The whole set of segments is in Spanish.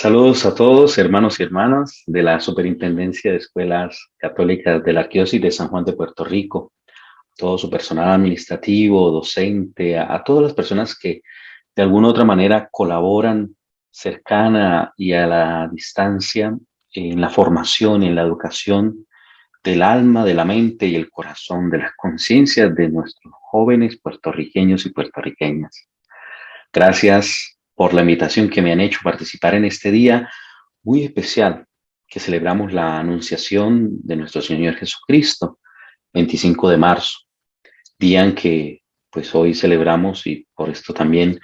Saludos a todos, hermanos y hermanas de la Superintendencia de Escuelas Católicas de la Arquidiócesis de San Juan de Puerto Rico, todo su personal administrativo, docente, a todas las personas que de alguna u otra manera colaboran cercana y a la distancia en la formación, en la educación del alma, de la mente y el corazón, de las conciencias de nuestros jóvenes puertorriqueños y puertorriqueñas. Gracias por la invitación que me han hecho a participar en este día muy especial que celebramos la anunciación de nuestro Señor Jesucristo, 25 de marzo, día en que pues hoy celebramos y por esto también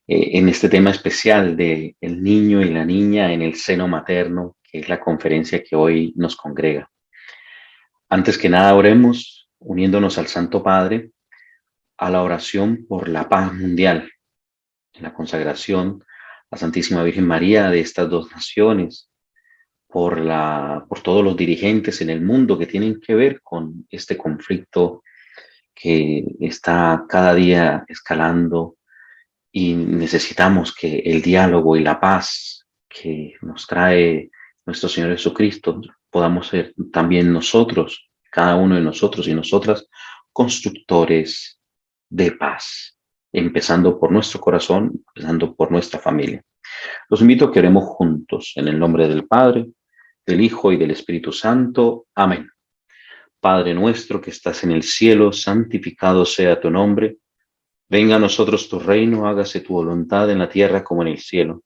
en este tema especial de el niño y la niña en el seno materno, que es la conferencia que hoy nos congrega. Antes que nada, oremos uniéndonos al Santo Padre a la oración por la paz mundial, en la consagración a Santísima Virgen María de estas dos naciones, por todos los dirigentes en el mundo que tienen que ver con este conflicto que está cada día escalando y necesitamos que el diálogo y la paz que nos trae nuestro Señor Jesucristo podamos ser también nosotros, cada uno de nosotros y nosotras, constructores de paz, empezando por nuestro corazón, empezando por nuestra familia. Los invito a que oremos juntos en el nombre del Padre, del Hijo y del Espíritu Santo. Amén. Padre nuestro que estás en el cielo, santificado sea tu nombre. Venga a nosotros tu reino, hágase tu voluntad en la tierra como en el cielo.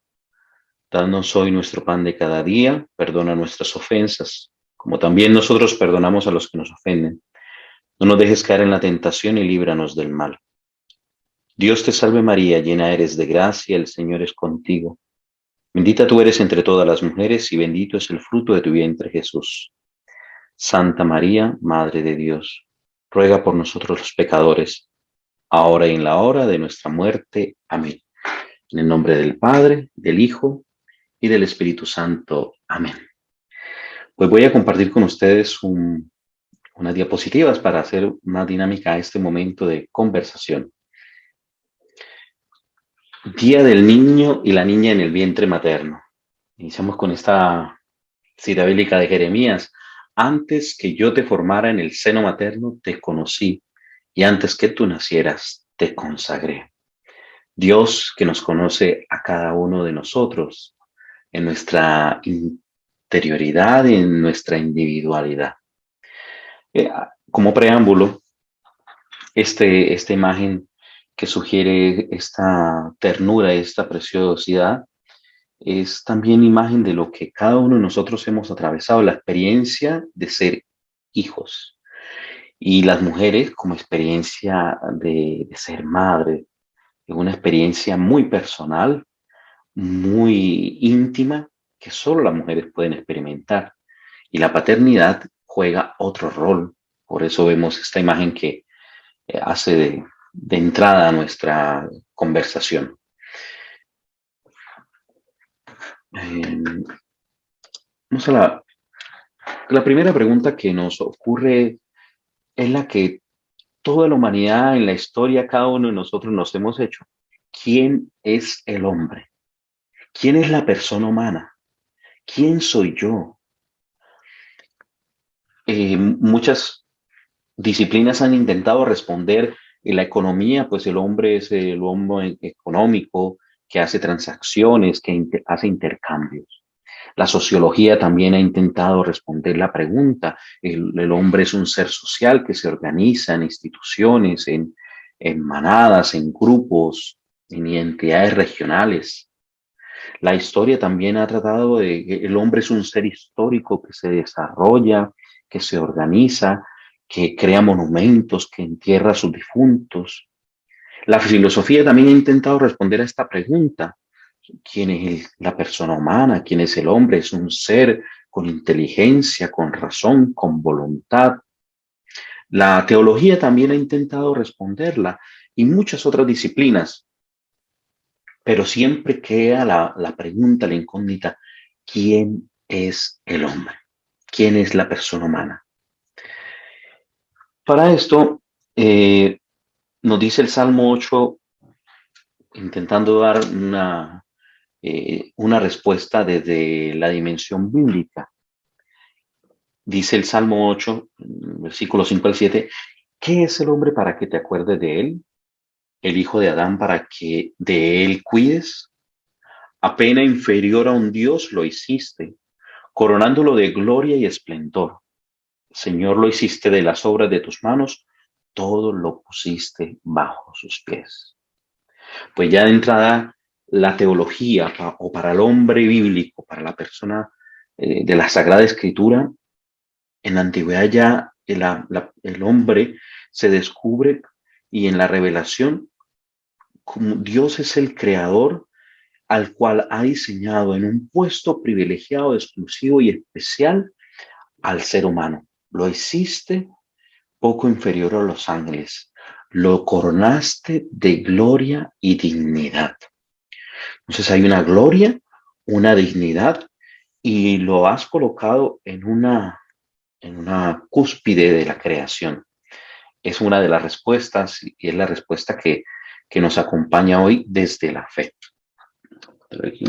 Danos hoy nuestro pan de cada día, perdona nuestras ofensas, como también nosotros perdonamos a los que nos ofenden. No nos dejes caer en la tentación y líbranos del mal. Dios te salve María, llena eres de gracia, el Señor es contigo. Bendita tú eres entre todas las mujeres y bendito es el fruto de tu vientre Jesús. Santa María, Madre de Dios, ruega por nosotros los pecadores, ahora y en la hora de nuestra muerte. Amén. En el nombre del Padre, del Hijo y del Espíritu Santo. Amén. Pues voy a compartir con ustedes unas diapositivas para hacer una dinámica a este momento de conversación. Día del niño y la niña en el vientre materno. Iniciamos con esta cita bíblica de Jeremías. Antes que yo te formara en el seno materno, te conocí, y antes que tú nacieras, te consagré. Dios que nos conoce a cada uno de nosotros, en nuestra interioridad y en nuestra individualidad. Como preámbulo, esta imagen que sugiere esta ternura, esta preciosidad, es también imagen de lo que cada uno de nosotros hemos atravesado, la experiencia de ser hijos. Y las mujeres como experiencia de ser madre, es una experiencia muy personal, muy íntima, que solo las mujeres pueden experimentar. Y la paternidad juega otro rol. Por eso vemos esta imagen que hace de entrada a nuestra conversación. Vamos a la primera pregunta que nos ocurre, es la que toda la humanidad en la historia, cada uno de nosotros nos hemos hecho. ¿Quién es el hombre? ¿Quién es la persona humana? ¿Quién soy yo? Muchas disciplinas han intentado responder. En la economía, pues el hombre es el hombre económico que hace transacciones, que hace intercambios. La sociología también ha intentado responder la pregunta. El hombre es un ser social que se organiza en instituciones, en manadas, en grupos, en identidades regionales. La historia también ha tratado de que el hombre es un ser histórico que se desarrolla, que se organiza, que crea monumentos, que entierra a sus difuntos. La filosofía también ha intentado responder a esta pregunta. ¿Quién es la persona humana? ¿Quién es el hombre? Es un ser con inteligencia, con razón, con voluntad. La teología también ha intentado responderla y muchas otras disciplinas, pero siempre queda la pregunta, la incógnita, ¿quién es el hombre? ¿Quién es la persona humana? Para esto, nos dice el Salmo 8, intentando dar una respuesta desde la dimensión bíblica. Dice el Salmo 8, versículos 5 al 7, ¿qué es el hombre para que te acuerdes de él? El hijo de Adán para que de él cuides. Apenas inferior a un Dios lo hiciste, coronándolo de gloria y esplendor. Señor, lo hiciste de las obras de tus manos, todo lo pusiste bajo sus pies. Pues ya de entrada, la teología o para el hombre bíblico, para la persona de la Sagrada Escritura, en la antigüedad ya el hombre se descubre y en la revelación, como Dios es el creador al cual ha diseñado en un puesto privilegiado, exclusivo y especial al ser humano. Lo hiciste poco inferior a los ángeles. Lo coronaste de gloria y dignidad. Entonces hay una gloria, una dignidad y lo has colocado en una cúspide de la creación. Es una de las respuestas y es la respuesta que nos acompaña hoy desde la fe. Aquí.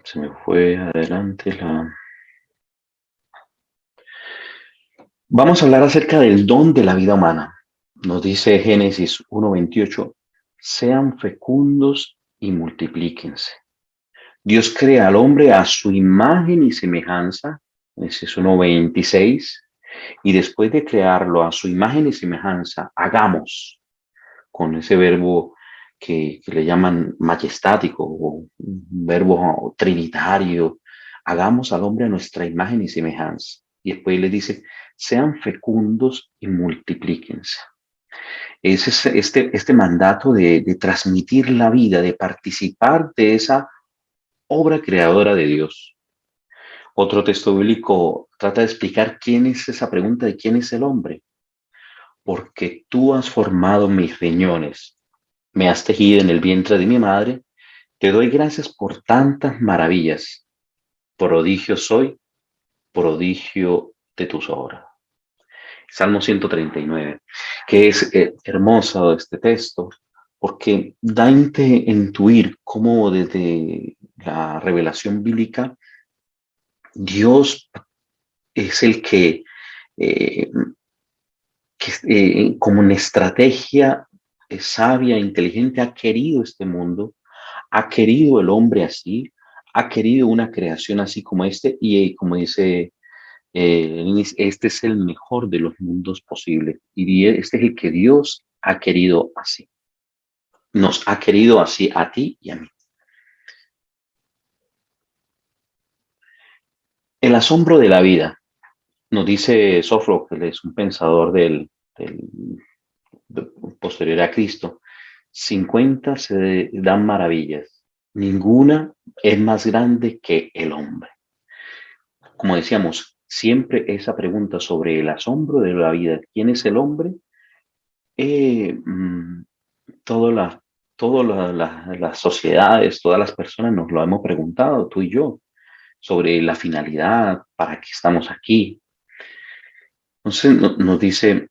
Se me fue adelante la... Vamos a hablar acerca del don de la vida humana. Nos dice Génesis 1:28, sean fecundos y multiplíquense. Dios crea al hombre a su imagen y semejanza, Génesis 1:26, y después de crearlo a su imagen y semejanza, hagamos, con ese verbo que le llaman majestático o un verbo trinitario, hagamos al hombre a nuestra imagen y semejanza. Y después le dice, sean fecundos y multiplíquense. Es este mandato de transmitir la vida, de participar de esa obra creadora de Dios. Otro texto bíblico trata de explicar quién es esa pregunta de quién es el hombre. Porque tú has formado mis riñones, me has tejido en el vientre de mi madre, te doy gracias por tantas maravillas. Prodigio soy, prodigio de tus obras. Salmo 139, que es hermoso este texto, porque da a intuir cómo desde la revelación bíblica, Dios es el eh, que como una estrategia sabia, inteligente, ha querido este mundo, ha querido el hombre así, ha querido una creación así como este, y como dice, este es el mejor de los mundos posibles, y este es el que Dios ha querido así. Nos ha querido así a ti y a mí. El asombro de la vida, nos dice Sófocles, un pensador posterior a Cristo, 50 se dan maravillas, ninguna es más grande que el hombre. Como decíamos, siempre esa pregunta sobre el asombro de la vida, ¿quién es el hombre? Eh, mm, todas las las sociedades, todas las personas nos lo hemos preguntado, tú y yo, sobre la finalidad, para qué estamos aquí. Entonces nos dice,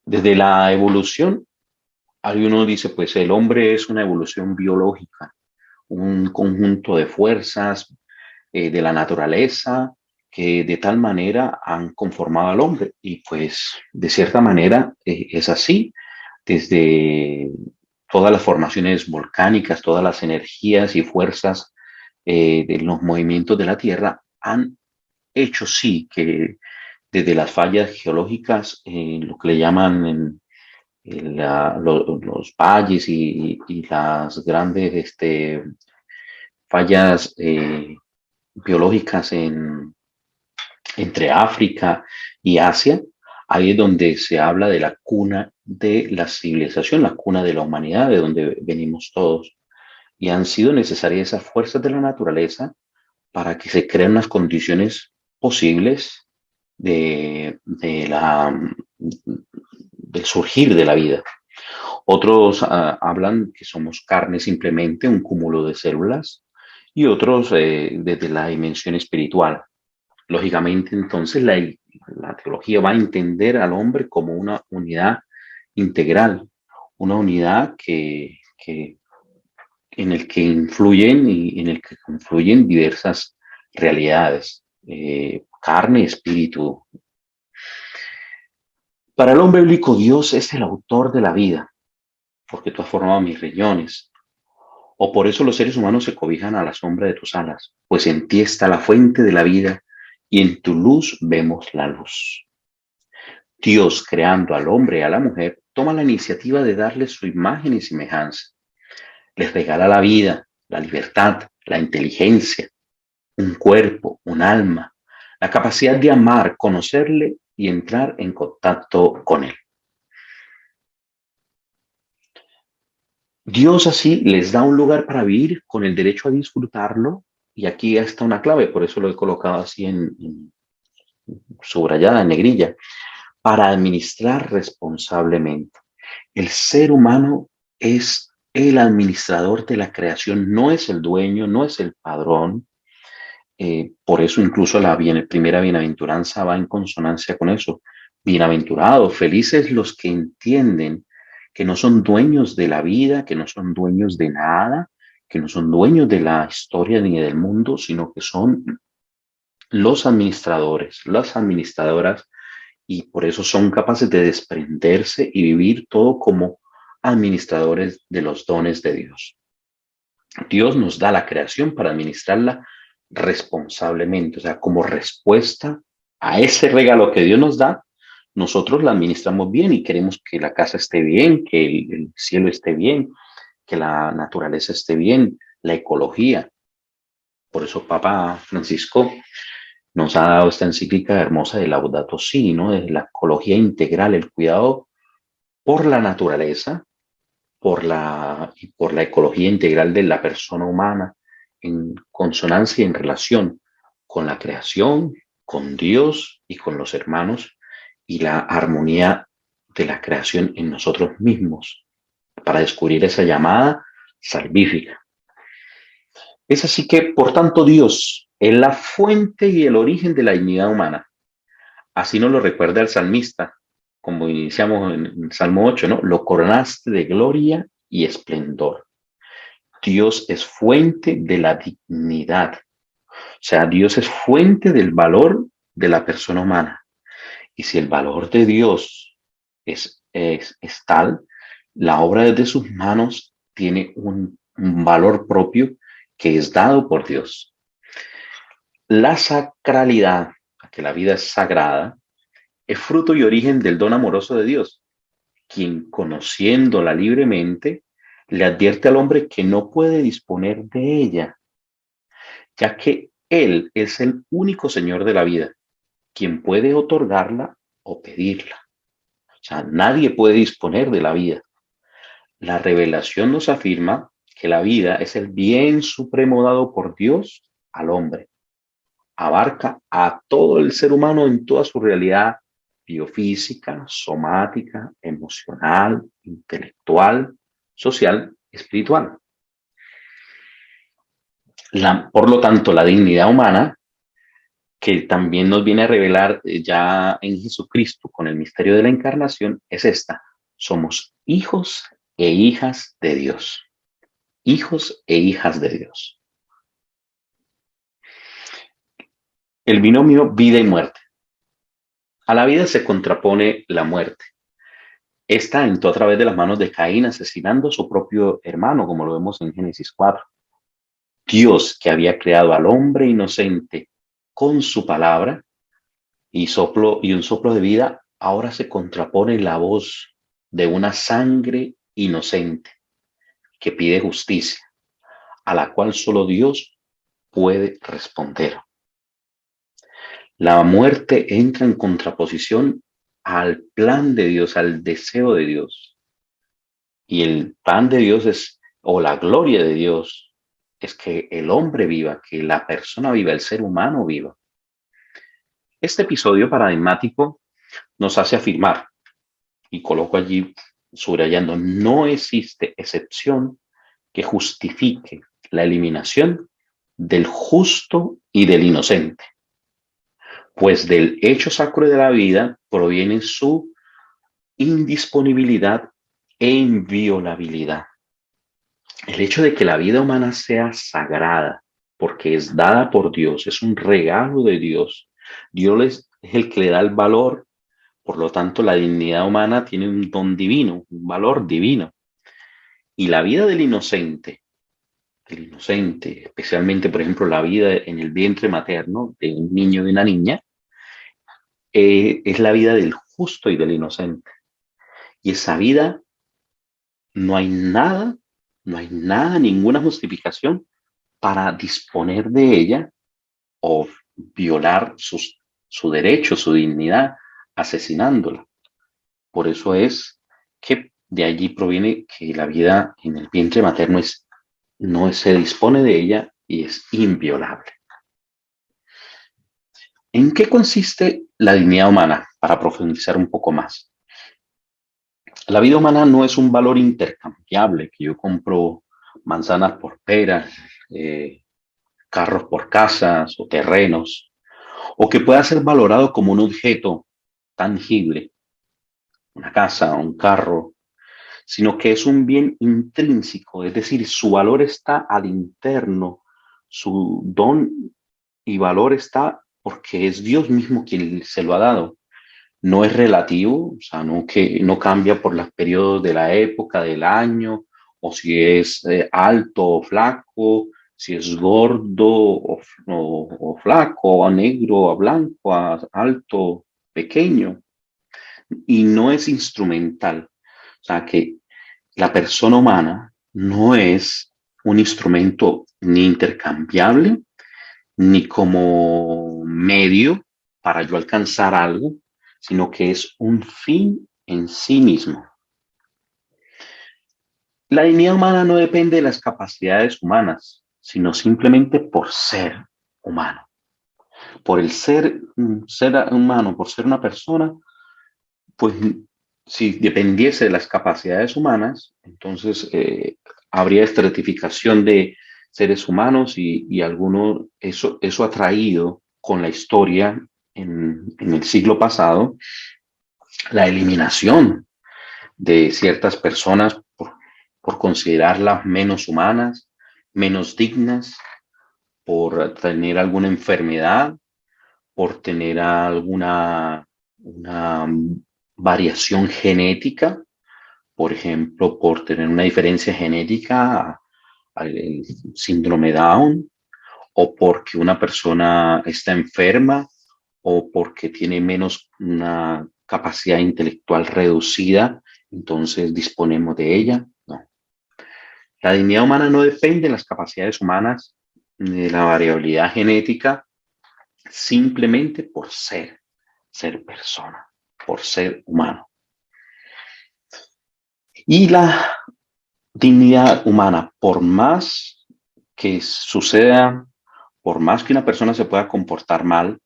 desde la evolución, hay uno dice, pues el hombre es una evolución biológica, un conjunto de fuerzas de la naturaleza que de tal manera han conformado al hombre. Y pues de cierta manera es así, desde todas las formaciones volcánicas, todas las energías y fuerzas de los movimientos de la Tierra han hecho sí que desde las fallas geológicas, lo que le llaman los valles y las grandes fallas biológicas entre África y Asia, ahí es donde se habla de la cuna de la civilización, la cuna de la humanidad, de donde venimos todos. Y han sido necesarias esas fuerzas de la naturaleza para que se creen las condiciones posibles de del surgir de la vida. Otros hablan que somos carne simplemente, un cúmulo de células, y otros desde la dimensión espiritual. Lógicamente, entonces, la teología va a entender al hombre como una unidad integral, una unidad en el que influyen y en el que confluyen diversas realidades, carne, espíritu. Para el hombre bíblico, Dios es el autor de la vida, porque tú has formado mis riñones. O por eso los seres humanos se cobijan a la sombra de tus alas, pues en ti está la fuente de la vida y en tu luz vemos la luz. Dios, creando al hombre y a la mujer, toma la iniciativa de darles su imagen y semejanza. Les regala la vida, la libertad, la inteligencia, un cuerpo, un alma, la capacidad de amar, conocerle y entrar en contacto con él. Dios así les da un lugar para vivir con el derecho a disfrutarlo, y aquí está una clave, por eso lo he colocado así en subrayada, en negrilla, para administrar responsablemente. El ser humano es el administrador de la creación, no es el dueño, no es el padrón. Por eso incluso la primera bienaventuranza va en consonancia con eso. Bienaventurados, felices los que entienden que no son dueños de la vida, que no son dueños de nada, que no son dueños de la historia ni del mundo, sino que son los administradores, las administradoras, y por eso son capaces de desprenderse y vivir todo como administradores de los dones de Dios. Dios nos da la creación para administrarla responsablemente, o sea, como respuesta a ese regalo que Dios nos da, nosotros la administramos bien y queremos que la casa esté bien, que el cielo esté bien, que la naturaleza esté bien, la ecología. Por eso Papa Francisco nos ha dado esta encíclica hermosa de Laudato Si, ¿no? De la ecología integral, el cuidado por la naturaleza, por la ecología integral de la persona humana, en consonancia y en relación con la creación, con Dios y con los hermanos, y la armonía de la creación en nosotros mismos, para descubrir esa llamada salvífica. Es así que, por tanto, Dios es la fuente y el origen de la dignidad humana. Así nos lo recuerda el salmista, como iniciamos en el Salmo 8, ¿no? Lo coronaste de gloria y esplendor. Dios es fuente de la dignidad. O sea, Dios es fuente del valor de la persona humana. Y si el valor de Dios es tal, la obra de sus manos tiene un valor propio que es dado por Dios. La sacralidad, que la vida es sagrada, es fruto y origen del don amoroso de Dios, quien, conociéndola libremente, le advierte al hombre que no puede disponer de ella, ya que Él es el único Señor de la vida, quien puede otorgarla o pedirla. O sea, nadie puede disponer de la vida. La revelación nos afirma que la vida es el bien supremo dado por Dios al hombre. Abarca a todo el ser humano en toda su realidad biofísica, somática, emocional, intelectual, social, espiritual. Por lo tanto, la dignidad humana, que también nos viene a revelar ya en Jesucristo con el misterio de la encarnación, es esta. Somos hijos e hijas de Dios. Hijos e hijas de Dios. El binomio vida y muerte. A la vida se contrapone la muerte. Esta entró a través de las manos de Caín, asesinando a su propio hermano, como lo vemos en Génesis 4. Dios, que había creado al hombre inocente con su palabra y un soplo de vida, ahora se contrapone la voz de una sangre inocente que pide justicia, a la cual solo Dios puede responder. La muerte entra en contraposición al plan de Dios, al deseo de Dios. Y el plan de Dios es, o la gloria de Dios, es que el hombre viva, que la persona viva, el ser humano viva. Este episodio paradigmático nos hace afirmar, y coloco allí subrayando, no existe excepción que justifique la eliminación del justo y del inocente, pues del hecho sacro de la vida proviene su indisponibilidad e inviolabilidad. El hecho de que la vida humana sea sagrada, porque es dada por Dios, es un regalo de Dios. Dios es el que le da el valor, por lo tanto la dignidad humana tiene un don divino, un valor divino. Y la vida del inocente, especialmente, por ejemplo, la vida en el vientre materno de un niño y de una niña, es la vida del justo y del inocente. Y esa vida no hay nada, no hay nada, ninguna justificación para disponer de ella o violar su derecho, su dignidad, asesinándola. Por eso es que de allí proviene que la vida en el vientre materno no se dispone de ella y es inviolable. ¿En qué consiste la dignidad humana? Para profundizar un poco más. La vida humana no es un valor intercambiable, que yo compro manzanas por peras, carros por casas o terrenos, o que pueda ser valorado como un objeto tangible, una casa, un carro, sino que es un bien intrínseco, es decir, su valor está al interno, su don y valor está porque es Dios mismo quien se lo ha dado. No es relativo, o sea, no cambia por los periodos de la época, del año, o si es alto o flaco, si es gordo o flaco, o negro o blanco, alto, pequeño, y no es instrumental. O sea, que la persona humana no es un instrumento ni intercambiable, ni como medio para yo alcanzar algo, sino que es un fin en sí mismo. La dignidad humana no depende de las capacidades humanas, sino simplemente por ser humano. Por el ser humano, por ser una persona, pues si dependiese de las capacidades humanas, entonces habría estratificación de seres humanos y algunos, eso ha traído con la historia en el siglo pasado la eliminación de ciertas personas por considerarlas menos humanas, menos dignas, por tener alguna enfermedad, por tener alguna una variación genética, por ejemplo, por tener una diferencia genética al síndrome Down, o porque una persona está enferma, o porque tiene menos una capacidad intelectual reducida, entonces disponemos de ella. No. La dignidad humana no depende de las capacidades humanas ni de la variabilidad genética, simplemente por ser persona, por ser humano. Y la dignidad humana, por más que suceda, por más que una persona se pueda comportar mal,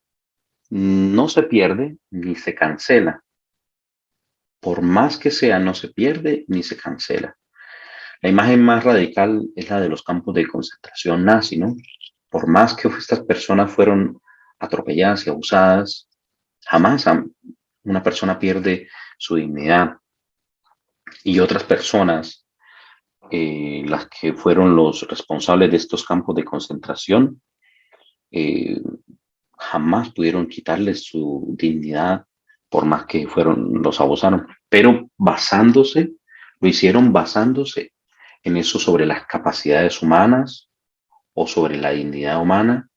no se pierde ni se cancela. Por más que sea, no se pierde ni se cancela. La imagen más radical es la de los campos de concentración nazi, ¿no? Por más que estas personas fueron atropelladas y abusadas, jamás una persona pierde su dignidad. Y otras personas, las que fueron los responsables de estos campos de concentración, eh, jamás pudieron quitarles su dignidad por más que los abusaron, pero lo hicieron basándose en eso sobre las capacidades humanas o sobre la dignidad humana.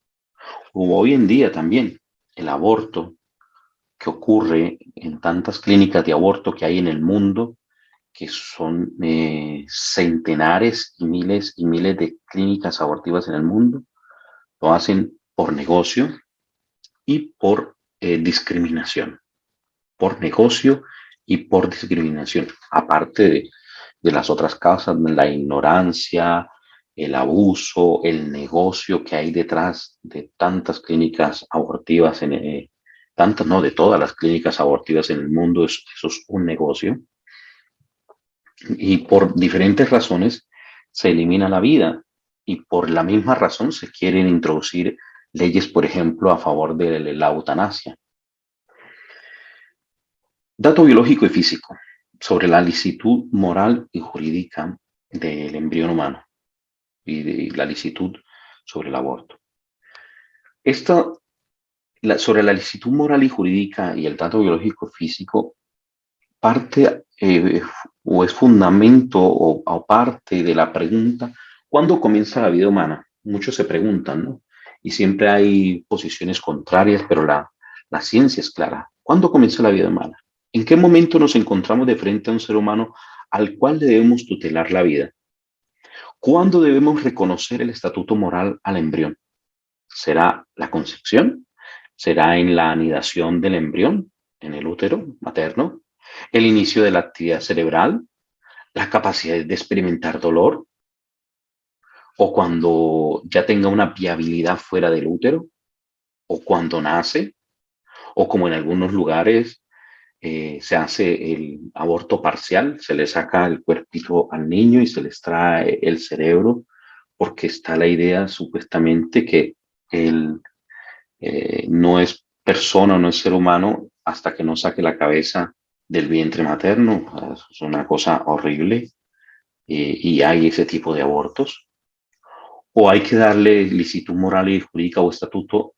O hoy en día también el aborto que ocurre en tantas clínicas de aborto que hay en el mundo, que son centenares y miles de clínicas abortivas en el mundo, lo hacen por negocio y por discriminación, por negocio y por discriminación, aparte de las otras causas, la ignorancia, el abuso, el negocio que hay detrás de tantas clínicas abortivas, tantas, no, de todas las clínicas abortivas en el mundo, eso es un negocio. y por diferentes razones se elimina la vida y por la misma razón se quieren introducir leyes, por ejemplo, a favor de la eutanasia. Dato biológico y físico sobre la licitud moral y jurídica del embrión humano y de la licitud sobre el aborto. Esto, sobre la licitud moral y jurídica y el dato biológico y físico, parte o es fundamento o parte de la pregunta, ¿cuándo comienza la vida humana? Muchos se preguntan, ¿no? Y siempre hay posiciones contrarias, pero la ciencia es clara. ¿Cuándo comienza la vida humana? ¿En qué momento nos encontramos de frente a un ser humano al cual debemos tutelar la vida? ¿Cuándo debemos reconocer el estatuto moral al embrión? ¿Será la concepción? ¿Será en la anidación del embrión, en el útero materno? ¿El inicio de la actividad cerebral? ¿La capacidad de experimentar dolor? ¿O cuando ya tenga una viabilidad fuera del útero? ¿O cuando nace? ¿O como en algunos lugares se hace el aborto parcial? Se le saca el cuerpito al niño y se le extrae el cerebro porque está la idea supuestamente que él no es persona, no es ser humano hasta que no saque la cabeza del vientre materno. Es una cosa horrible y hay ese tipo de abortos. O hay que darle licitud moral y jurídica o estatuto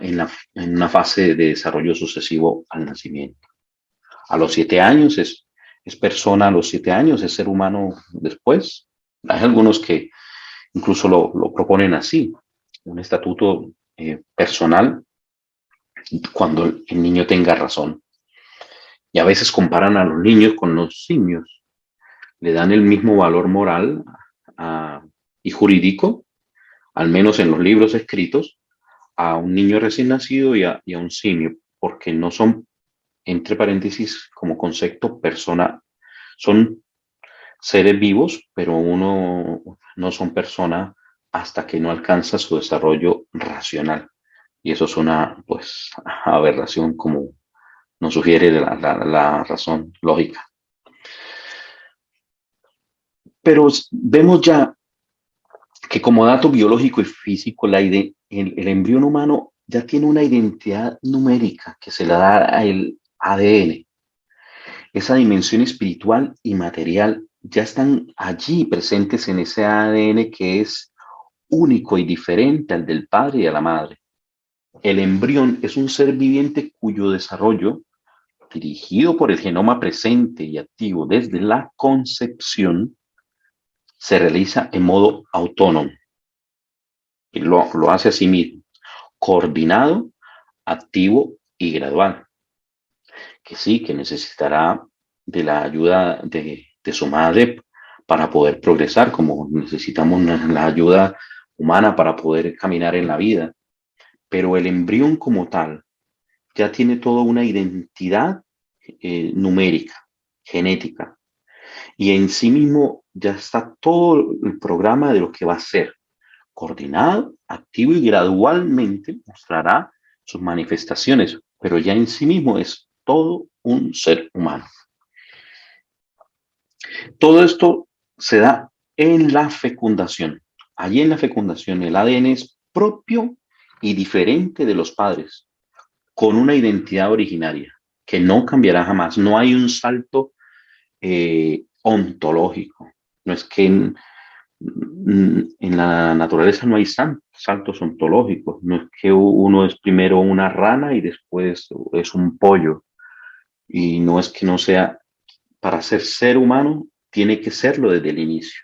en una fase de desarrollo sucesivo al nacimiento. A los 7 años es persona, a los 7 años es ser humano después. Hay algunos que incluso lo proponen así, un estatuto personal cuando el niño tenga razón. Y a veces comparan a los niños con los simios. Le dan el mismo valor moral y jurídico, al menos en los libros escritos, a un niño recién nacido y a un simio, porque no son, entre paréntesis, como concepto, persona, son seres vivos, pero uno no son persona hasta que no alcanza su desarrollo racional. Y eso es una, pues, aberración como nos sugiere la razón lógica. Pero vemos ya que como dato biológico y físico, el embrión humano ya tiene una identidad numérica que se le da al ADN. Esa dimensión espiritual y material ya están allí presentes en ese ADN que es único y diferente al del padre y de la madre. El embrión es un ser viviente cuyo desarrollo, dirigido por el genoma presente y activo desde la concepción, se realiza en modo autónomo y lo hace a sí mismo, coordinado, activo y gradual. Que sí, que necesitará de la ayuda de su madre para poder progresar, como necesitamos la ayuda humana para poder caminar en la vida. Pero el embrión como tal ya tiene toda una identidad numérica, genética, y en sí mismo ya está todo el programa de lo que va a ser, coordinado, activo y gradualmente mostrará sus manifestaciones, pero ya en sí mismo es todo un ser humano. Todo esto se da en la fecundación. Allí en la fecundación el ADN es propio y diferente de los padres, con una identidad originaria que no cambiará jamás. No hay un salto ontológico. No es que en la naturaleza no hay saltos ontológicos. No es que uno es primero una rana y después es un pollo. Y no es que no sea, para ser humano, tiene que serlo desde el inicio.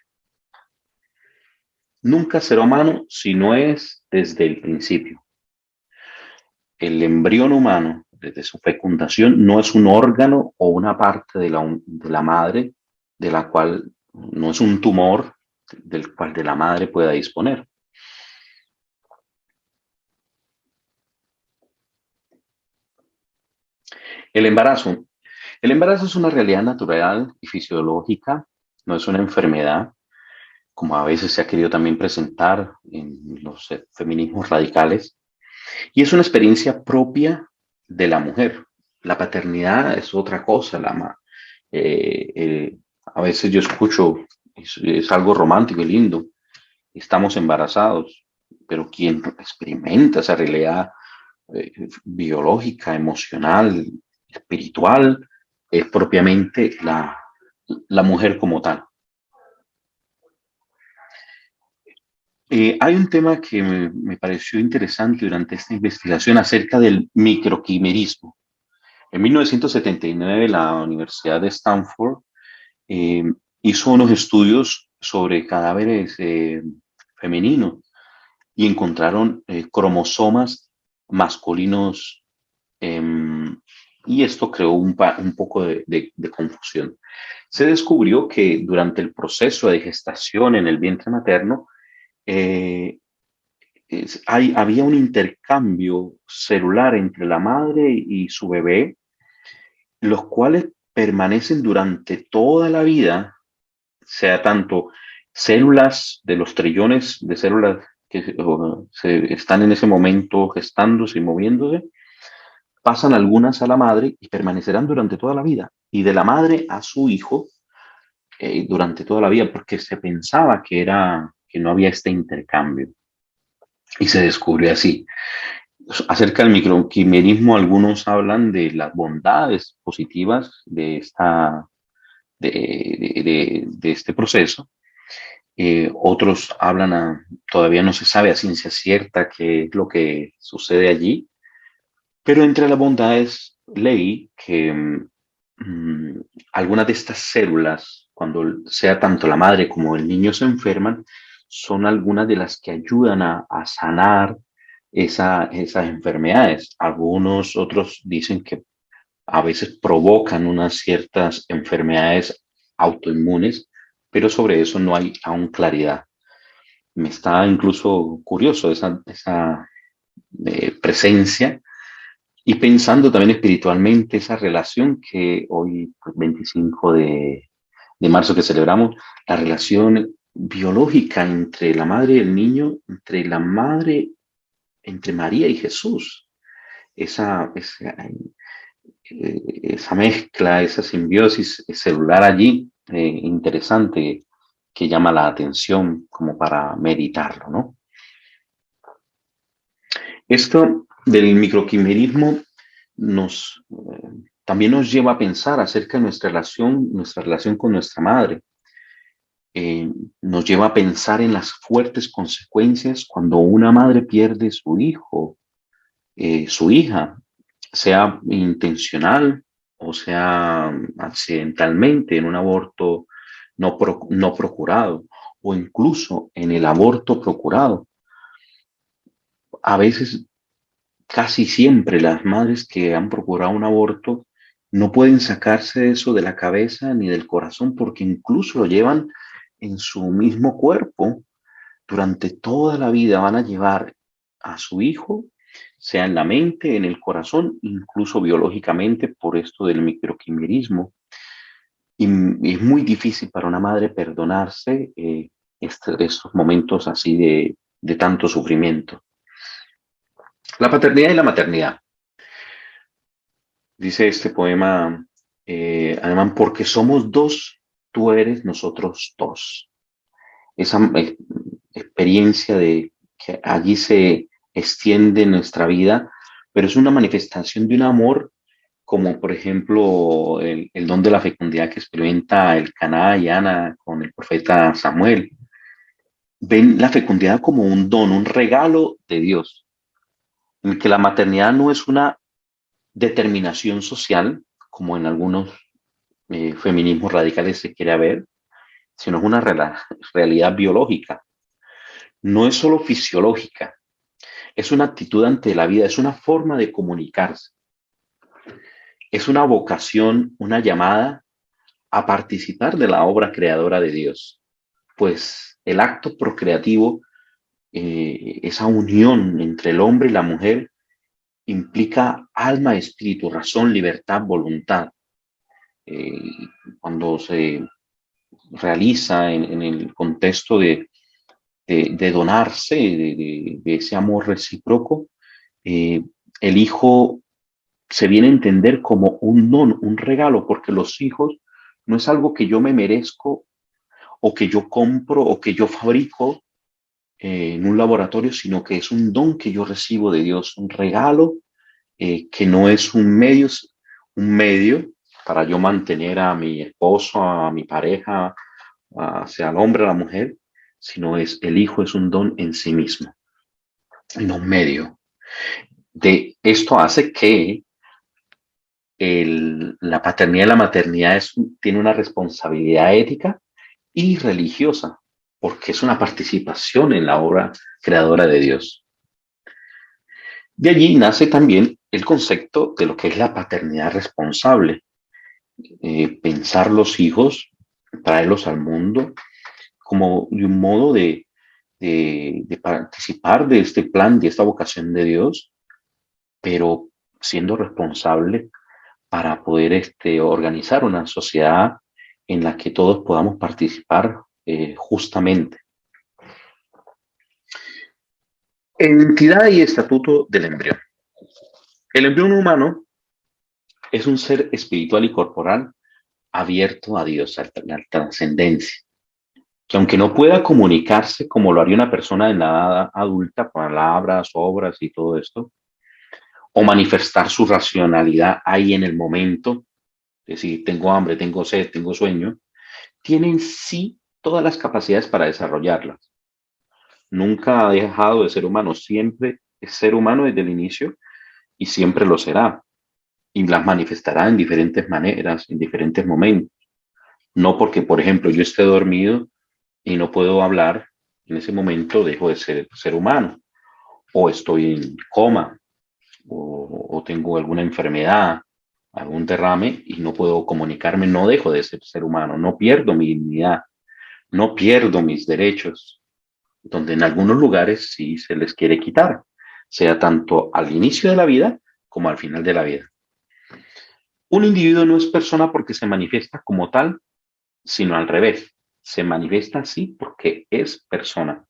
Nunca será humano si no es desde el principio. El embrión humano, desde su fecundación, no es un órgano o una parte de la madre, de la cual no es un tumor del cual de la madre pueda disponer. El embarazo. El embarazo es una realidad natural y fisiológica, no es una enfermedad, como a veces se ha querido también presentar en los feminismos radicales, y es una experiencia propia de la mujer. La paternidad es otra cosa, A veces yo escucho, es algo romántico y lindo, estamos embarazados, pero quien experimenta esa realidad biológica, emocional, espiritual, es propiamente la mujer como tal. Hay un tema que me pareció interesante durante esta investigación acerca del microquimerismo. En 1979, la Universidad de Stanford eh, hizo unos estudios sobre cadáveres femeninos y encontraron cromosomas masculinos, em, y esto creó un poco de confusión. Se descubrió que durante el proceso de gestación en el vientre materno, eh, había un intercambio celular entre la madre y su bebé, los cuales permanecen durante toda la vida, sea tanto células de los trillones de células que están en ese momento gestándose y moviéndose, pasan algunas a la madre y permanecerán durante toda la vida, y de la madre a su hijo durante toda la vida, porque se pensaba que no había este intercambio, y se descubrió así. Acerca del microquimerismo, algunos hablan de las bondades positivas de este proceso. Otros hablan, todavía no se sabe a ciencia cierta qué es lo que sucede allí, pero entre las bondades leí que algunas de estas células, cuando sea tanto la madre como el niño se enferman, son algunas de las que ayudan a sanar esas enfermedades. Algunos otros dicen que a veces provocan unas ciertas enfermedades autoinmunes, pero sobre eso no hay aún claridad. Me está incluso curioso esa presencia, y pensando también espiritualmente esa relación que hoy, pues, 25 de marzo que celebramos, la relación biológica entre la madre y el niño, entre la madre, entre María y Jesús, esa mezcla, esa simbiosis celular allí, interesante, que llama la atención como para meditarlo, ¿no? Esto del microquimerismo también nos lleva a pensar acerca de nuestra relación con nuestra madre. Eh, Nos lleva a pensar en las fuertes consecuencias cuando una madre pierde su hijo, su hija, sea intencional o sea accidentalmente en un aborto no procurado, o incluso en el aborto procurado. A veces, casi siempre, las madres que han procurado un aborto no pueden sacarse eso de la cabeza ni del corazón, porque incluso lo llevan en su mismo cuerpo. Durante toda la vida van a llevar a su hijo, sea en la mente, en el corazón, incluso biológicamente, por esto del microquimerismo. Y es muy difícil para una madre perdonarse estos momentos así de tanto sufrimiento. La paternidad y la maternidad. Dice este poema alemán: porque somos dos, tú eres, nosotros dos. Esa experiencia de que allí se extiende nuestra vida, pero es una manifestación de un amor, como por ejemplo el don de la fecundidad que experimenta el Caná y Ana con el profeta Samuel. Ven la fecundidad como un don, un regalo de Dios, en el que la maternidad no es una determinación social, como en algunos feminismos radicales se quiere ver, sino es una realidad biológica. No es solo fisiológica, es una actitud ante la vida, es una forma de comunicarse, es una vocación, una llamada a participar de la obra creadora de Dios. Pues el acto procreativo, esa unión entre el hombre y la mujer, implica alma, espíritu, razón, libertad, voluntad. Eh, Cuando se realiza en el contexto de donarse, de ese amor recíproco, eh, el hijo se viene a entender como un don, un regalo, porque los hijos no es algo que yo me merezco o que yo compro o que yo fabrico en un laboratorio, sino que es un don que yo recibo de Dios, un regalo que no es un medio para yo mantener a mi esposo, a mi pareja, sea el hombre o la mujer, sino es el hijo es un don en sí mismo, y no un medio. De esto hace que la paternidad y la maternidad tiene una responsabilidad ética y religiosa, porque es una participación en la obra creadora de Dios. De allí nace también el concepto de lo que es la paternidad responsable. Pensar los hijos, traerlos al mundo como de un modo de participar de este plan, de esta vocación de Dios, pero siendo responsable para poder organizar una sociedad en la que todos podamos participar justamente. Entidad y estatuto del embrión. El embrión humano es un ser espiritual y corporal abierto a Dios, a la trascendencia, que aunque no pueda comunicarse como lo haría una persona en la edad adulta, palabras, obras y todo esto, o manifestar su racionalidad ahí en el momento, es decir, tengo hambre, tengo sed, tengo sueño, tiene en sí todas las capacidades para desarrollarlas. Nunca ha dejado de ser humano, siempre es ser humano desde el inicio y siempre lo será. Y las manifestará en diferentes maneras, en diferentes momentos. No porque, por ejemplo, yo esté dormido y no puedo hablar, en ese momento dejo de ser humano. O estoy en coma, o tengo alguna enfermedad, algún derrame y no puedo comunicarme, no dejo de ser humano, no pierdo mi dignidad, no pierdo mis derechos, donde en algunos lugares sí se les quiere quitar, sea tanto al inicio de la vida como al final de la vida. Un individuo no es persona porque se manifiesta como tal, sino al revés. Se manifiesta así porque es persona.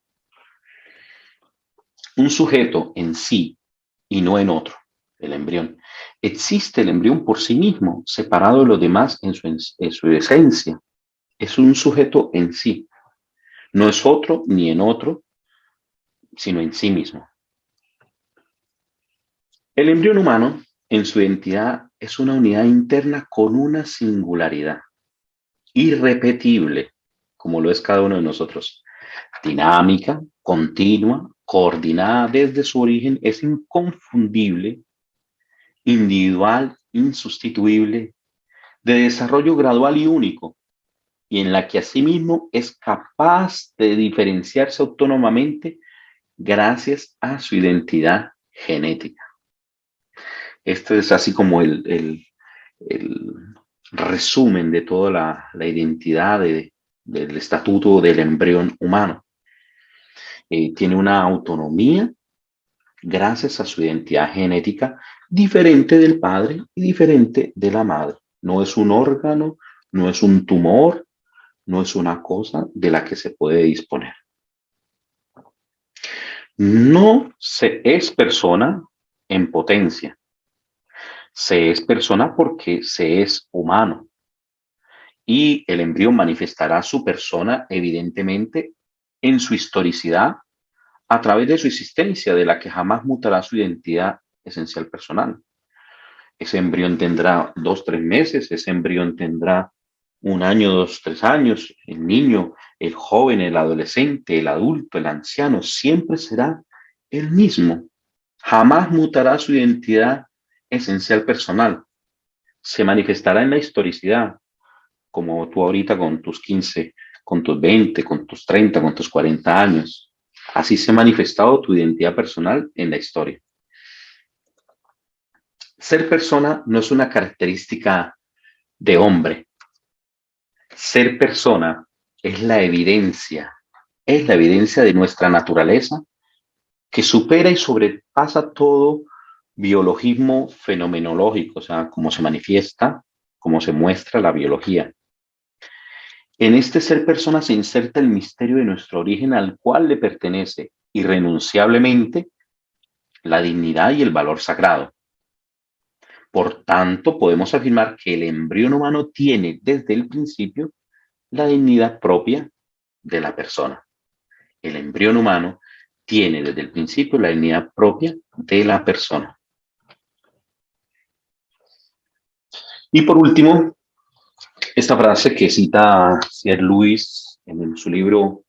Un sujeto en sí y no en otro, el embrión. Existe el embrión por sí mismo, separado de los demás en su esencia. Es un sujeto en sí. No es otro ni en otro, sino en sí mismo. El embrión humano, en su identidad, es una unidad interna con una singularidad, irrepetible, como lo es cada uno de nosotros. Dinámica, continua, coordinada desde su origen, es inconfundible, individual, insustituible, de desarrollo gradual y único, y en la que asimismo es capaz de diferenciarse autónomamente gracias a su identidad genética. Este es así como el resumen de toda la identidad del estatuto del embrión humano. Tiene una autonomía gracias a su identidad genética diferente del padre y diferente de la madre. No es un órgano, no es un tumor, no es una cosa de la que se puede disponer. No se es persona en potencia. Se es persona porque se es humano. Y el embrión manifestará su persona, evidentemente, en su historicidad, a través de su existencia, de la que jamás mutará su identidad esencial personal. Ese embrión tendrá 2, 3 meses, ese embrión tendrá 1 año, 2, 3 años. El niño, el joven, el adolescente, el adulto, el anciano, siempre será el mismo. Jamás mutará su identidad esencial personal. Se manifestará en la historicidad, como tú ahorita con tus 15, con tus 20, con tus 30, con tus 40 años. Así se ha manifestado tu identidad personal en la historia. Ser persona no es una característica de hombre. Ser persona es la evidencia de nuestra naturaleza que supera y sobrepasa todo biologismo fenomenológico, o sea, cómo se manifiesta, cómo se muestra la biología. En este ser persona se inserta el misterio de nuestro origen al cual le pertenece irrenunciablemente la dignidad y el valor sagrado. Por tanto, podemos afirmar que el embrión humano tiene desde el principio la dignidad propia de la persona. El embrión humano tiene desde el principio la dignidad propia de la persona. Y por último, esta frase que cita C.S. Lewis en su libro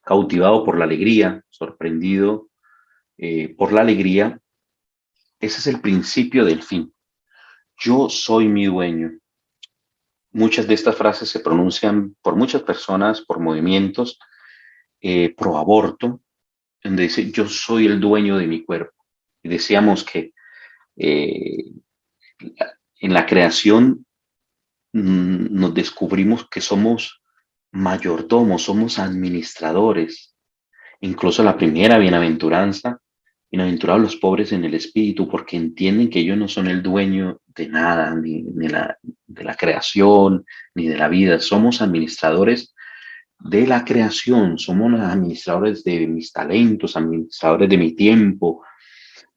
Cautivado por la alegría, sorprendido por la alegría, ese es el principio del fin. Yo soy mi dueño. Muchas de estas frases se pronuncian por muchas personas, por movimientos pro aborto, donde dice yo soy el dueño de mi cuerpo. Y decíamos que eh, en la creación nos descubrimos que somos mayordomos, somos administradores. Incluso la primera bienaventuranza, bienaventurados los pobres en el espíritu, porque entienden que ellos no son el dueño de nada, de la creación, ni de la vida. Somos administradores de la creación, somos los administradores de mis talentos, administradores de mi tiempo,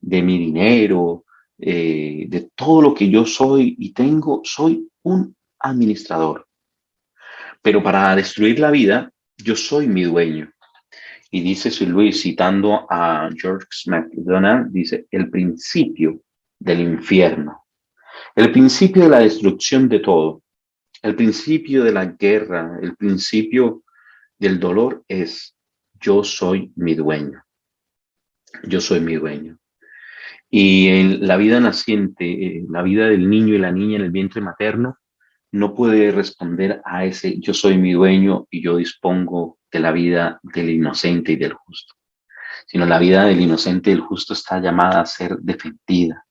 de mi dinero, de todo lo que yo soy y tengo, soy un administrador. Pero para destruir la vida, yo soy mi dueño. Y dice Sir Luis, citando a George MacDonald, dice, el principio del infierno, el principio de la destrucción de todo, el principio de la guerra, el principio del dolor es, yo soy mi dueño, yo soy mi dueño. Y en la vida naciente, la vida del niño y la niña en el vientre materno, no puede responder a ese yo soy mi dueño y yo dispongo de la vida del inocente y del justo, sino la vida del inocente y del justo está llamada a ser defendida.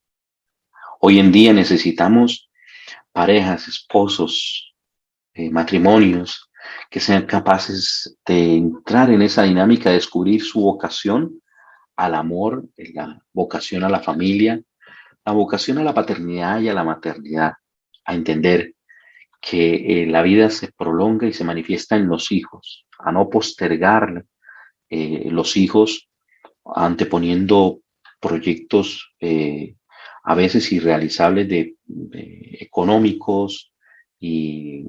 Hoy en día necesitamos parejas, esposos, matrimonios que sean capaces de entrar en esa dinámica, de descubrir su vocación al amor, la vocación a la familia, la vocación a la paternidad y a la maternidad, a entender que la vida se prolonga y se manifiesta en los hijos, a no postergar los hijos anteponiendo proyectos a veces irrealizables económicos y,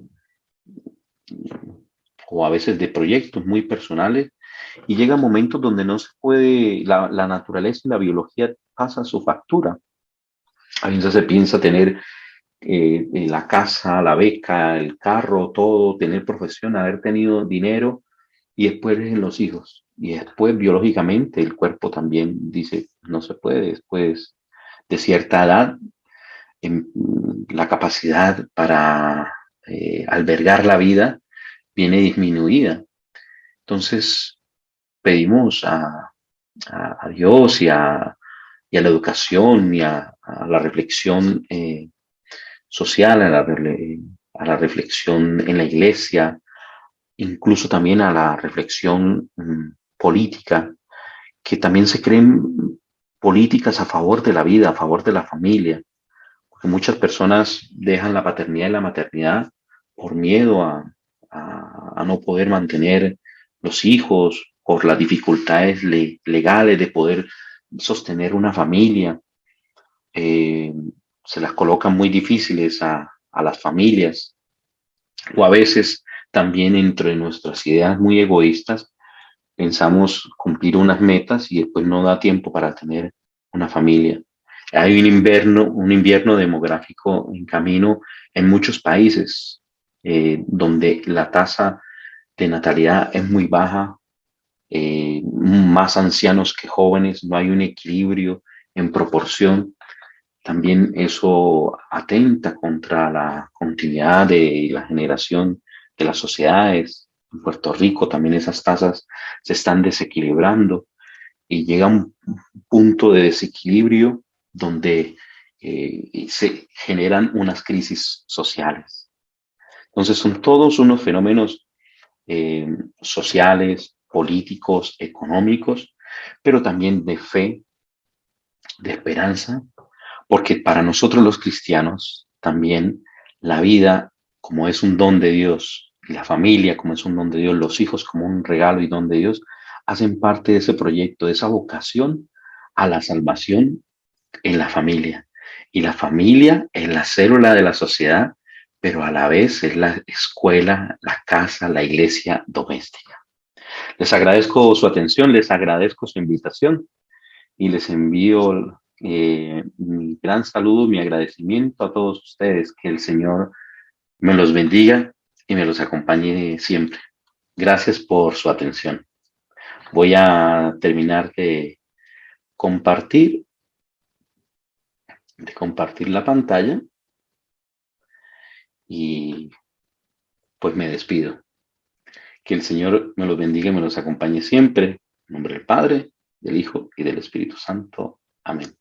o a veces de proyectos muy personales y llega momentos donde no se puede, la naturaleza y la biología pasan su factura. A veces se piensa tener la casa, la beca, el carro, todo, tener profesión, haber tenido dinero y después en los hijos. Y después biológicamente el cuerpo también dice, no se puede, después de cierta edad, en, la capacidad para albergar la vida viene disminuida. Entonces pedimos a Dios y a la educación y a la reflexión social, a la reflexión en la iglesia, incluso también a la reflexión política, que también se creen políticas a favor de la vida, a favor de la familia, porque muchas personas dejan la paternidad y la maternidad por miedo a no poder mantener los hijos, por las dificultades legales de poder sostener una familia. Eh, Se las colocan muy difíciles a las familias o a veces también entre nuestras ideas muy egoístas pensamos cumplir unas metas y después no da tiempo para tener una familia. Hay un invierno demográfico en camino en muchos países donde la tasa de natalidad es muy baja, más ancianos que jóvenes, no hay un equilibrio en proporción. También eso atenta contra la continuidad de la generación de las sociedades. En Puerto Rico también esas tasas se están desequilibrando y llega un punto de desequilibrio donde se generan unas crisis sociales. Entonces son todos unos fenómenos eh, sociales, políticos, económicos, pero también de fe, de esperanza, porque para nosotros los cristianos también la vida, como es un don de Dios, y la familia, como es un don de Dios, los hijos como un regalo y don de Dios, hacen parte de ese proyecto, de esa vocación a la salvación en la familia. Y la familia es la célula de la sociedad, pero a la vez es la escuela, la casa, la iglesia doméstica. Les agradezco su atención, les agradezco su invitación y les envío mi gran saludo, mi agradecimiento a todos ustedes. Que el Señor me los bendiga y me los acompañe siempre. Gracias por su atención. Voy a terminar compartir, de compartir la pantalla y pues me despido. Que el Señor me los bendiga y me los acompañe siempre. En nombre del Padre, del Hijo y del Espíritu Santo. Amén.